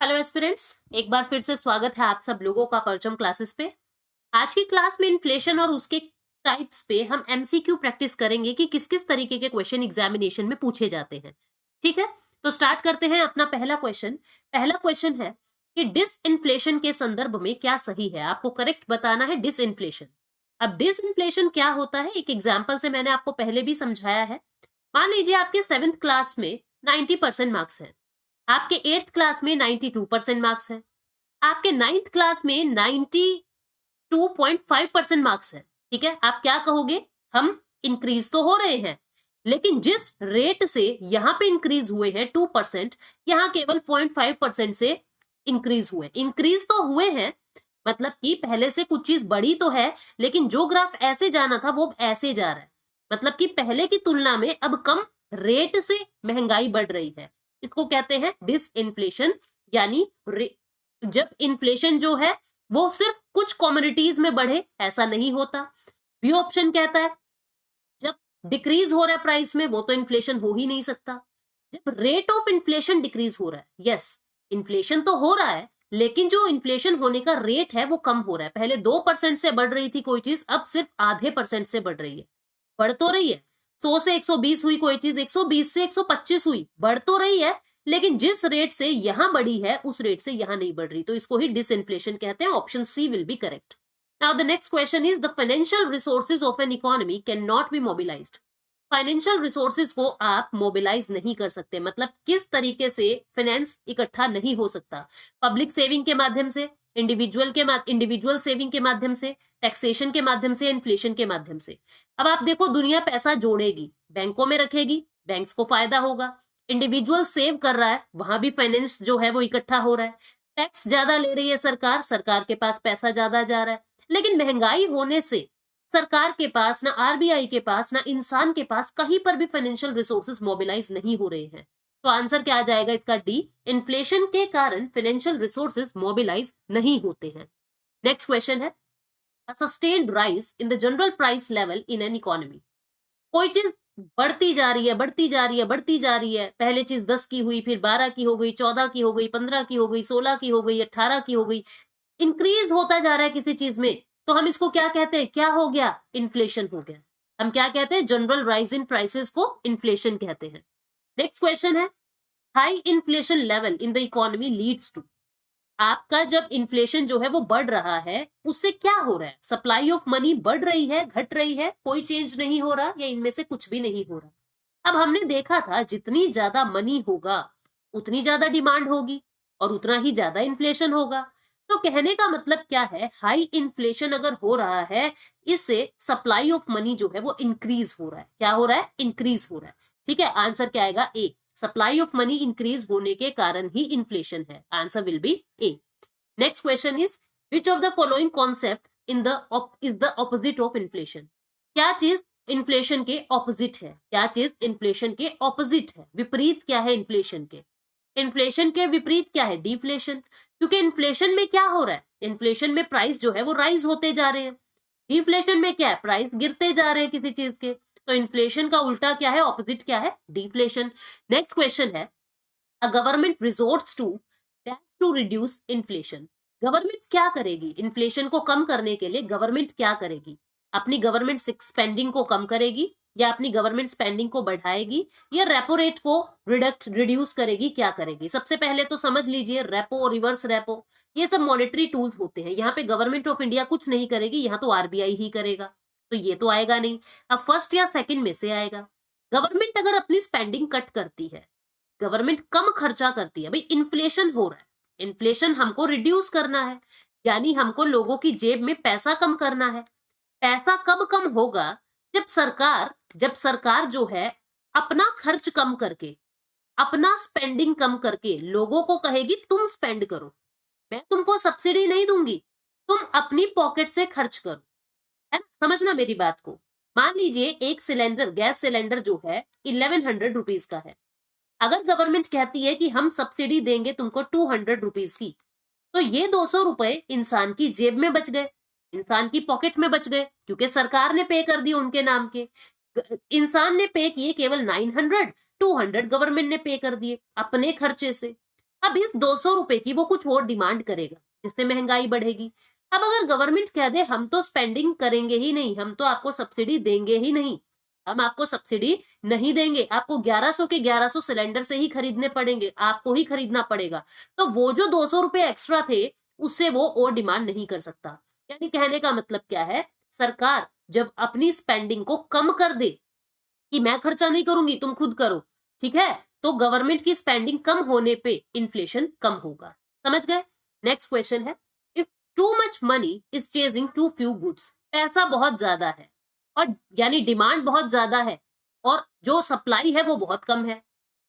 Hello aspirants, एक बार फिर से स्वागत है आप सब लोगों का परचम क्लासेस पे। आज की क्लास में इन्फ्लेशन और उसके टाइप्स पे हम एमसीक्यू प्रैक्टिस करेंगे कि किस किस तरीके के क्वेश्चन एग्जामिनेशन में पूछे जाते हैं। ठीक है, तो स्टार्ट करते हैं अपना पहला क्वेश्चन। पहला क्वेश्चन है कि डिसइन्फ्लेशन के संदर्भ में क्या सही है। आपको करेक्ट बताना है डिसइन्फ्लेशन। अब डिसइन्फ्लेशन क्या होता है, एक एग्जाम्पल से मैंने आपको पहले भी समझाया है। मान लीजिए आपके 7th क्लास में 90% मार्क्स है, आपके 8th क्लास में 92% मार्क्स है, आपके 9th क्लास में 92.5% मार्क्स है। ठीक है, आप क्या कहोगे? हम इंक्रीज तो हो रहे हैं, लेकिन जिस रेट से यहां पे इंक्रीज हुए हैं 2%, यहां केवल 0.5% से इंक्रीज हुए। इंक्रीज तो हुए हैं, मतलब कि पहले से कुछ चीज बढ़ी तो है, लेकिन जो ग्राफ ऐसे जाना था वो ऐसे जा रहा है। मतलब कि पहले की तुलना में अब कम रेट से महंगाई बढ़ रही है। इसको कहते हैं डिसइन्फ्लेशन। यानी जब इन्फ्लेशन जो है वो सिर्फ कुछ कमोडिटीज में बढ़े, ऐसा नहीं होता। बी ऑप्शन कहता है जब डिक्रीज हो रहा है प्राइस में, वो तो इन्फ्लेशन हो ही नहीं सकता। जब रेट ऑफ इन्फ्लेशन डिक्रीज हो रहा है, यस इन्फ्लेशन तो हो रहा है, लेकिन जो इन्फ्लेशन होने का रेट है वो कम हो रहा है। पहले 2% से बढ़ रही थी कोई चीज, अब सिर्फ आधे % से बढ़ रही है। बढ़ तो रही है, 100 से 120 हुई कोई चीज, 120 से 125 हुई, बढ़ तो रही है, लेकिन जिस रेट से यहां बढ़ी है उस रेट से यहां नहीं बढ़ रही, तो इसको ही डिसइन्फ्लेशन कहते हैं। Option C will be correct. Now the next question is the financial resources of an economy can not be mobilized. Financial resources को आप मोबिलाइज नहीं कर सकते, मतलब किस तरीके से फाइनेंस इकट्ठा नहीं हो सकता। पब्लिक सेविंग के माध्यम से, इंडिविजुअल सेविंग के माध्यम से, टैक्सेशन के माध्यम से, इन्फ्लेशन के माध्यम से। अब आप देखो, दुनिया पैसा जोड़ेगी, बैंकों में रखेगी, बैंक्स को फायदा होगा। इंडिविजुअल सेव कर रहा है, वहां भी फाइनेंस जो है वो इकट्ठा हो रहा है। टैक्स ज्यादा ले रही है सरकार, सरकार के पास पैसा ज्यादा जा रहा है। लेकिन महंगाई होने से सरकार के पास, ना आरबीआई के पास, ना इंसान के पास कहीं पर भी फाइनेंशियल रिसोर्सेज मोबिलाइज नहीं हो रहे हैं। तो आंसर क्या आ जाएगा इसका? डी। इन्फ्लेशन के कारण फाइनेंशियल रिसोर्सेज मोबिलाइज नहीं होते हैं। नेक्स्ट क्वेश्चन है a sustained rise in the general price level in an economy। कोई चीज बढ़ती जा रही है, बढ़ती जा रही है, बढ़ती जा रही है। पहले चीज 10 की हुई, फिर 12 की हो गई, 14 की हो गई, 15 की हो गई, 16 की हो गई, 18 की हो गई, इंक्रीज होता जा रहा है किसी चीज में, तो हम इसको क्या कहते हैं? क्या हो गया? इन्फ्लेशन हो गया। हम क्या कहते हैं? जनरल राइज इन प्राइसेस को इन्फ्लेशन कहते हैं। नेक्स्ट क्वेश्चन है high inflation level in the economy leads to. आपका जब इन्फ्लेशन जो है वो बढ़ रहा है, उससे क्या हो रहा है? सप्लाई ऑफ मनी बढ़ रही है, घट रही है, कोई चेंज नहीं हो रहा, या इनमें से कुछ भी नहीं हो रहा। अब हमने देखा था जितनी ज्यादा मनी होगा उतनी ज्यादा डिमांड होगी और उतना ही ज्यादा इन्फ्लेशन होगा। तो कहने का मतलब क्या है? हाई इन्फ्लेशन अगर हो रहा है, इससे सप्लाई ऑफ मनी जो है वो इंक्रीज हो रहा है। क्या हो रहा है? इंक्रीज हो रहा है। ठीक है, आंसर क्या आएगा? ए। सप्लाई ऑफ मनी इंक्रीज होने के कारण ही इन्फ्लेशन है। Answer will be A. Next question is which of the following concept in the is the opposite of inflation. क्या चीज इन्फ्लेशन के ऑपोजिट है? क्या चीज इन्फ्लेशन के ऑपोजिट है? विपरीत क्या है इन्फ्लेशन के? इन्फ्लेशन के विपरीत क्या है? डिफ्लेशन। क्योंकि इन्फ्लेशन में क्या हो रहा है? इन्फ्लेशन में प्राइस जो है वो राइज होते जा रहे हैं। डिफ्लेशन में क्या है? प्राइस गिरते जा रहे हैं किसी चीज के। तो इन्फ्लेशन का उल्टा क्या है? ऑपोजिट क्या है? डिफ्लेशन। नेक्स्ट क्वेश्चन है a government resorts to dash to reduce inflation. Government क्या करेगी इन्फ्लेशन को कम करने के लिए? गवर्नमेंट क्या करेगी? अपनी गवर्नमेंट स्पेंडिंग को कम करेगी, या अपनी गवर्नमेंट स्पेंडिंग को बढ़ाएगी, या रेपो रेट को रिड्यूस करेगी? क्या करेगी? सबसे पहले तो समझ लीजिए, रेपो, रिवर्स रेपो, ये सब मॉनेटरी टूल्स होते हैं। यहाँ पे गवर्नमेंट ऑफ इंडिया कुछ नहीं करेगी, यहाँ तो आरबीआई ही करेगा, तो ये तो आएगा नहीं। अब फर्स्ट या सेकंड में से आएगा। गवर्नमेंट अगर अपनी स्पेंडिंग कट करती है, गवर्नमेंट कम खर्चा करती है, भाई इन्फ्लेशन हो रहा है, इन्फ्लेशन हमको रिड्यूस करना है, यानी हमको लोगों की जेब में पैसा कम करना है। पैसा कब कम होगा? जब सरकार जो है अपना खर्च कम करके, अपना स्पेंडिंग कम करके लोगों को कहेगी तुम स्पेंड करो, मैं तुमको सब्सिडी नहीं दूंगी, तुम अपनी पॉकेट से खर्च करो। है ना? समझना मेरी बात को। मान लीजिए एक सिलेंडर, गैस सिलेंडर जो है 1100 रुपीज का है। अगर गवर्नमेंट कहती है कि हम सब्सिडी देंगे तुमको 200 रुपीज की, तो ये 200 रुपए इंसान की जेब में बच गए, इंसान की पॉकेट में बच गए, क्योंकि सरकार ने पे कर दिए उनके नाम के। इंसान ने पे किए केवल 900, 200 गवर्नमेंट ने पे कर दिए अपने खर्चे से। अब इस 200 रुपए की वो कुछ और डिमांड करेगा जिससे महंगाई बढ़ेगी। अब अगर गवर्नमेंट कह दे हम तो स्पेंडिंग करेंगे ही नहीं, हम तो आपको सब्सिडी देंगे ही नहीं, हम आपको सब्सिडी नहीं देंगे, आपको 1100 के 1100 सिलेंडर से ही खरीदने पड़ेंगे, आपको ही खरीदना पड़ेगा, तो वो जो 200 रुपए एक्स्ट्रा थे उससे वो और डिमांड नहीं कर सकता। यानी कहने का मतलब क्या है, सरकार जब अपनी स्पेंडिंग को कम कर दे कि मैं खर्चा नहीं करूंगी तुम खुद करो, ठीक है, तो गवर्नमेंट की स्पेंडिंग कम होने पे इन्फ्लेशन कम होगा। समझ गए? नेक्स्ट क्वेश्चन है, if too much money is chasing too few goods, पैसा बहुत ज्यादा है और यानी डिमांड बहुत ज्यादा है और जो सप्लाई है वो बहुत कम है,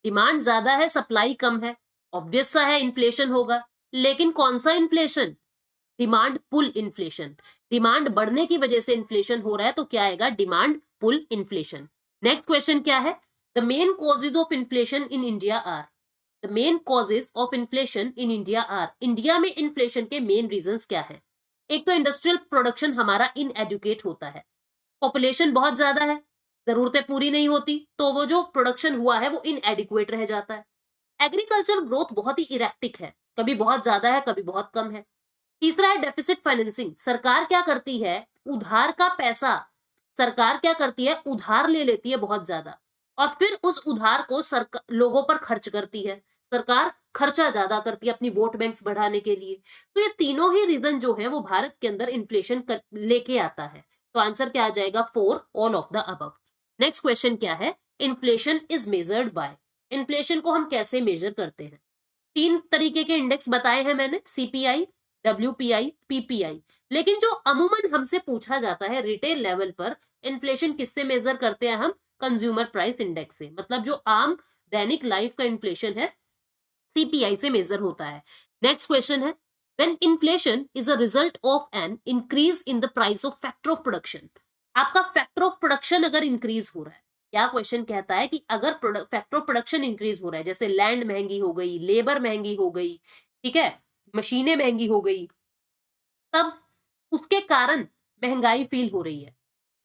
डिमांड ज्यादा है सप्लाई कम है, ऑब्वियस सा है इन्फ्लेशन होगा। लेकिन कौन सा inflation? Demand pull inflation. Demand बढ़ने की वजह से इन्फ्लेशन हो रहा है तो क्या आएगा? Demand pull inflation. Next question क्या है, the main causes of inflation in India are, the main causes of inflation in India are, India में इन्फ्लेशन के मेन रीजंस क्या है? एक तो इंडस्ट्रियल प्रोडक्शन हमारा इनएडुकेट होता है, पॉपुलेशन बहुत ज्यादा है, जरूरतें पूरी नहीं होती तो वो जो प्रोडक्शन हुआ है वो इनएडिक्वेट रह जाता है। एग्रीकल्चर ग्रोथ बहुत ही इरेक्टिक है, कभी बहुत ज्यादा है कभी बहुत कम है। तीसरा है डेफिसिट फाइनेंसिंग, सरकार क्या करती है, उधार का पैसा सरकार क्या करती है, उधार ले लेती है बहुत ज्यादा और फिर उस उधार को लोगों पर खर्च करती है, सरकार खर्चा ज्यादा करती है अपनी वोट बैंक्स बढ़ाने के लिए। तो ये तीनों ही रीजन जो है वो भारत के अंदर इन्फ्लेशन लेके आता है। तो आंसर क्या आ जाएगा? 4 all of the above. Next question क्या है, inflation is measured by, inflation को हम कैसे मेजर करते हैं? 3 तरीके के इंडेक्स बताए हैं मैंने, सीपीआई, डब्ल्यूपीआई, पीपीआई। लेकिन जो अमूमन हमसे पूछा जाता है रिटेल लेवल पर, इन्फ्लेशन किससे मेजर करते हैं हम? कंज्यूमर प्राइस इंडेक्स से, मतलब जो आम दैनिक लाइफ का इन्फ्लेशन है सीपीआई से मेजर होता है। नेक्स्ट क्वेश्चन है, when inflation is a result of an increase in the price of factor of production, आपका फैक्टर ऑफ प्रोडक्शन अगर इंक्रीज हो रहा है, क्या क्वेश्चन कहता है कि अगर फैक्टर ऑफ प्रोडक्शन इंक्रीज हो रहा है, जैसे लैंड महंगी हो गई, लेबर महंगी हो गई, ठीक है, मशीनें महंगी हो गई, तब उसके कारण महंगाई फील हो रही है।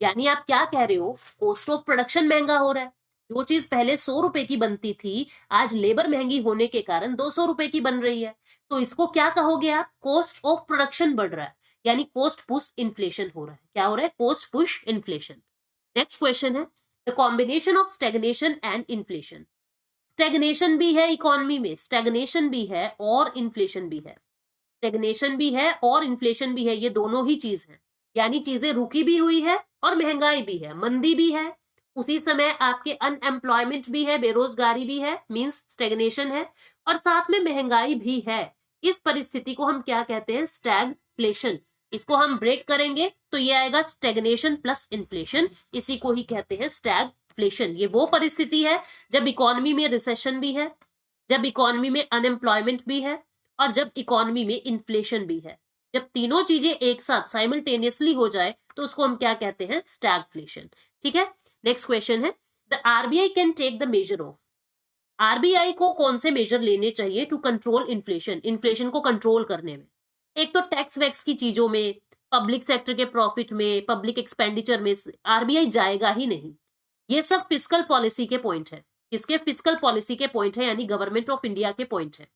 यानी आप क्या कह रहे हो, कॉस्ट ऑफ प्रोडक्शन महंगा हो रहा है, जो चीज पहले 100 रुपए की बनती थी आज लेबर महंगी होने के कारण 200 रुपए की बन रही है, तो इसको क्या कहोगे आप? कॉस्ट ऑफ प्रोडक्शन बढ़ रहा है, यानी कॉस्ट पुश इन्फ्लेशन हो रहा है। क्या हो रहा है? Cost push inflation. Next question है, the combination of stagnation and inflation, stagnation भी है इकोनॉमी में, स्टेग्नेशन भी है और इन्फ्लेशन भी है, स्टेग्नेशन भी है और इन्फ्लेशन भी है, ये दोनों ही चीज है, यानी चीजें रुकी भी हुई है और महंगाई भी है, मंदी भी है, उसी समय आपके अनएम्प्लॉयमेंट भी है, बेरोजगारी भी है, मींस स्टेग्नेशन है, और साथ में महंगाई भी है। इस परिस्थिति को हम क्या कहते हैं? स्टैगफ्लेशन। इसको हम ब्रेक करेंगे तो ये आएगा स्टेग्नेशन प्लस इन्फ्लेशन, इसी को ही कहते हैं स्टैगफ्लेशन। ये वो परिस्थिति है जब इकोनॉमी में रिसेशन भी है, जब इकोनॉमी में अनएम्प्लॉयमेंट भी है और जब इकोनॉमी में इन्फ्लेशन भी है। जब तीनों चीजें एक साथ साइमल्टेनियसली हो जाए तो उसको हम क्या कहते हैं? स्टैगफ्लेशन। ठीक है, नेक्स्ट क्वेश्चन है, the RBI can take the measure of, RBI को कौन से मेजर लेने चाहिए टू कंट्रोल इन्फ्लेशन, इन्फ्लेशन को कंट्रोल करने में? एक तो टैक्स वैक्स की चीजों में, पब्लिक सेक्टर के प्रॉफिट में, पब्लिक एक्सपेंडिचर में आरबीआई जाएगा ही नहीं। ये सब फिस्कल पॉलिसी के पॉइंट है, किसके? फिस्कल पॉलिसी के पॉइंट है, यानी गवर्नमेंट ऑफ इंडिया के पॉइंट है।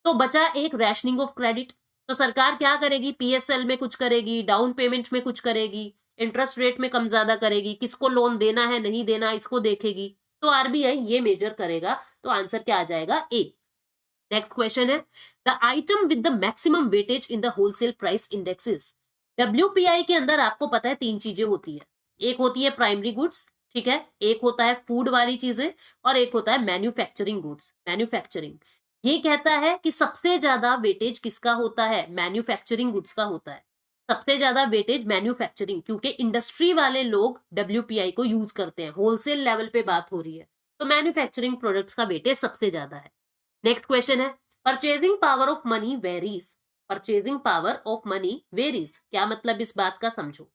तो बचा एक रैशनिंग ऑफ क्रेडिट, तो सरकार क्या करेगी? पीएसएल में कुछ करेगी, डाउन पेमेंट में कुछ करेगी, इंटरेस्ट रेट में कम ज्यादा करेगी, किसको लोन देना है नहीं देना इसको देखेगी, तो आरबीआई ये मेजर करेगा। तो आंसर क्या आ जाएगा? ए। नेक्स्ट क्वेश्चन है, the item with the maximum weightage in the wholesale price indexes, WPI के अंदर आपको पता है 3 चीजें होती है, एक होती है प्राइमरी गुड्स, ठीक है, एक होता है फूड वाली चीजें और एक होता है मैन्युफैक्चरिंग गुड्स। मैन्युफैक्चरिंग ये कहता है कि सबसे ज्यादा वेटेज किसका होता है? मैन्युफैक्चरिंग गुड्स का होता है, सबसे ज्यादा वेटेज मैन्युफैक्चरिंग, क्योंकि इंडस्ट्री वाले लोग डब्ल्यूपीआई को यूज करते हैं, होलसेल लेवल पे बात हो रही है, तो मैन्युफैक्चरिंग प्रोडक्ट्स का वेटेज सबसे ज्यादा है। नेक्स्ट क्वेश्चन है, purchasing power of money varies, purchasing power of money varies, क्या मतलब इस बात का समझो।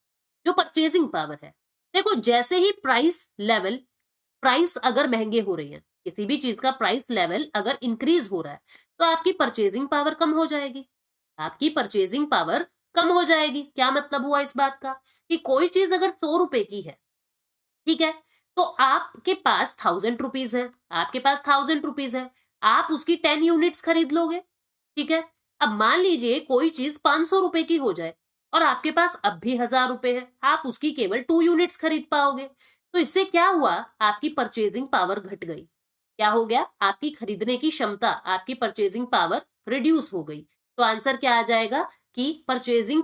जो परचेजिंग पावर है, देखो जैसे ही प्राइस अगर महंगे हो रही है, किसी भी चीज का प्राइस लेवल अगर इंक्रीज हो रहा है तो आपकी परचेजिंग पावर कम हो जाएगी, आपकी परचेजिंग पावर कम हो जाएगी। क्या मतलब हुआ इस बात का? कि कोई चीज अगर 100 रुपए की है, ठीक है, तो आपके पास 1000 रुपीज है, आपके पास 1000 रुपीज है, आप उसकी 10 यूनिट्स खरीद लोगे, ठीक है। अब मान लीजिए कोई चीज 500 रुपए की हो जाए और आपके पास अब भी 1000 रुपए है, आप उसकी केवल 2 यूनिट्स खरीद पाओगे। तो इससे क्या हुआ, आपकी परचेजिंग पावर घट गई। क्या हो गया, आपकी खरीदने की क्षमता, आपकी परचेजिंग पावर रिड्यूस हो गई। तो आंसर क्या आ जाएगा कि purchasing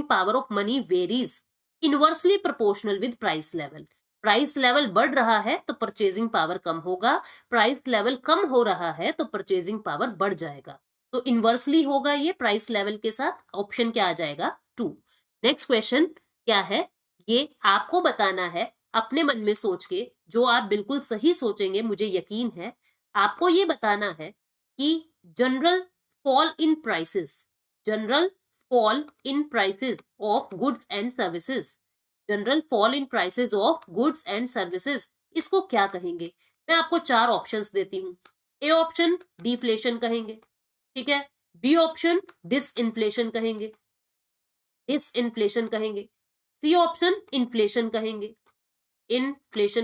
power of money varies inversely proportional with price level. Price level बढ़ रहा है तो परचेजिंग पावर कम होगा, प्राइस लेवल कम हो रहा है तो परचेजिंग पावर बढ़ जाएगा। तो इनवर्सली होगा ये प्राइस लेवल के साथ। ऑप्शन क्या आ जाएगा, 2। नेक्स्ट क्वेश्चन क्या है, ये आपको बताना है अपने मन में सोच के, जो आप बिल्कुल सही सोचेंगे मुझे यकीन है। आपको ये बताना है कि general fall in prices of goods and services, general fall in prices of goods and services, इसको क्या कहेंगे। मैं आपको 4 ऑप्शंस देती हूँ। ए ऑप्शन डिफ्लेशन कहेंगे, ठीक है। बी ऑप्शन डिसइंफ्लेशन कहेंगे, सी ऑप्शन इन्फ्लेशन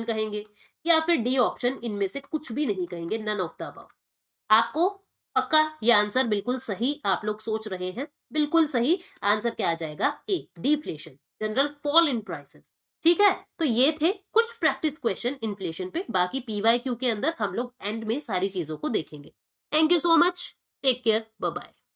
कहेंगे, या फिर डी ऑप्शन इनमें से कुछ भी नहीं कहेंगे, नन ऑफ द अबव। आपको पक्का ये आंसर बिल्कुल सही आप लोग सोच रहे हैं, बिल्कुल सही आंसर क्या आ जाएगा, A deflation, general fall in prices, ठीक है। तो ये थे कुछ प्रैक्टिस क्वेश्चन इन्फ्लेशन पे, बाकी पीवाईक्यू के अंदर हम लोग एंड में सारी चीजों को देखेंगे। Thank you so much, take care, bye bye.